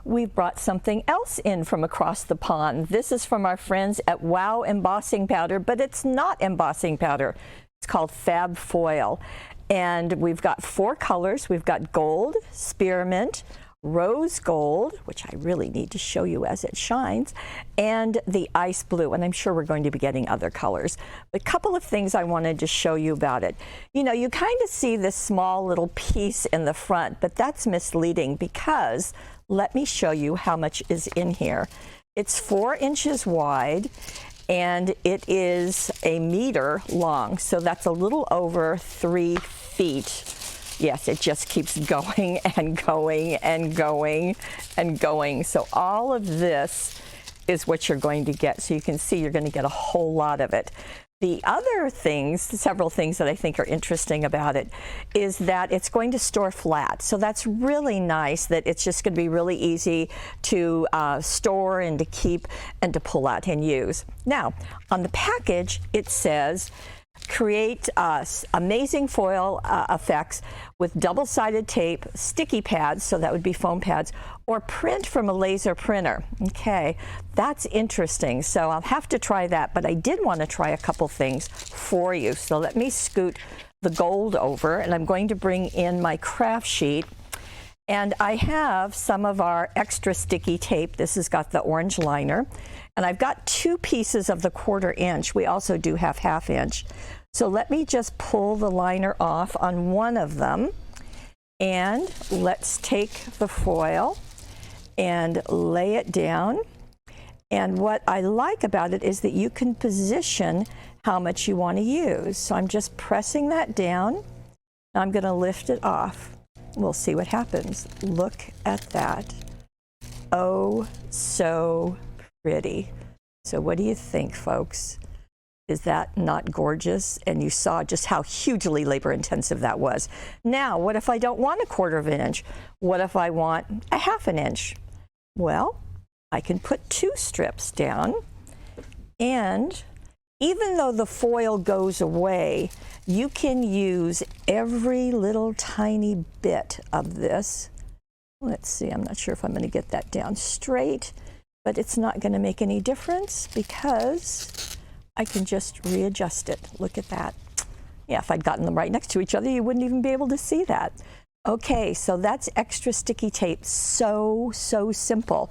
we've brought something else in from across the pond. This is from our friends at Wow Embossing Powder, but it's not embossing powder. It's called Fab Foil. And we've got 4 colors. We've got gold, spearmint, rose gold, which I really need to show you as it shines, and the ice blue. And I'm sure we're going to be getting other colors. But a couple of things I wanted to show you about it. You know, you kind of see this small little piece in the front, but that's misleading because let me show you how much is in here. It's 4 inches wide and it is a meter long. So that's a little over 3 feet. Yes, it just keeps going and going and going and going. So all of this is what you're going to get. So you can see you're going to get a whole lot of it. The other things, several things that I think are interesting about it, is that it's going to store flat. So that's really nice that it's just going to be really easy to store and to keep and to pull out and use. Now, on the package, it says, create amazing foil effects with double-sided tape, sticky pads, so that would be foam pads, or print from a laser printer. Okay, that's interesting. So I'll have to try that, but I did want to try a couple things for you. So let me scoot the gold over, and I'm going to bring in my craft sheet. And I have some of our extra sticky tape. This has got the orange liner. And I've got 2 pieces of the 1/4 inch. We also do have 1/2 inch. So let me just pull the liner off on one of them. And let's take the foil and lay it down. And what I like about it is that you can position how much you want to use. So I'm just pressing that down. I'm going to lift it off. We'll see what happens. Look at that. Oh, so pretty. So what do you think, folks? Is that not gorgeous? And you saw just how hugely labor intensive that was. Now, what if I don't want a 1/4 inch? What if I want a 1/2 inch? Well, I can put 2 strips down, and even though the foil goes away, you can use every little tiny bit of this. Let's see, I'm not sure if I'm going to get that down straight, but it's not going to make any difference because I can just readjust it. Look at that. Yeah, if I'd gotten them right next to each other, you wouldn't even be able to see that. Okay, so that's extra sticky tape. So simple.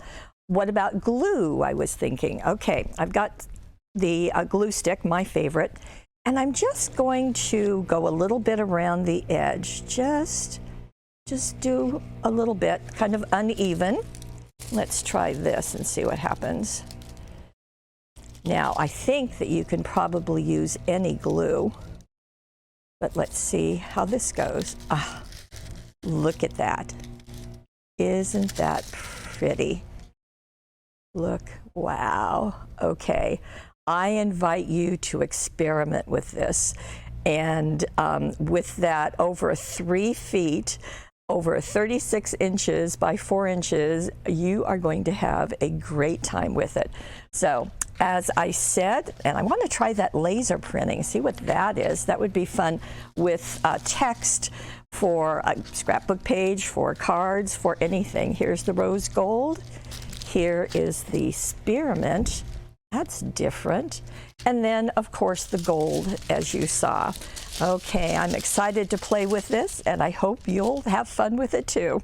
What about glue, I was thinking? Okay, I've got the glue stick, my favorite, and I'm just going to go a little bit around the edge. Just do a little bit, kind of uneven. Let's try this and see what happens. Now, I think that you can probably use any glue, but let's see how this goes. Ah, look at that. Isn't that pretty? Look, wow. Okay, I invite you to experiment with this. And with that over 3 feet, over 36 inches by 4 inches, you are going to have a great time with it. So, as I said, and I want to try that laser printing, see what that is. That would be fun with text for a scrapbook page, for cards, for anything. Here's the rose gold. Here is the spearmint. That's different. And then, of course, the gold, as you saw. Okay, I'm excited to play with this, and I hope you'll have fun with it too.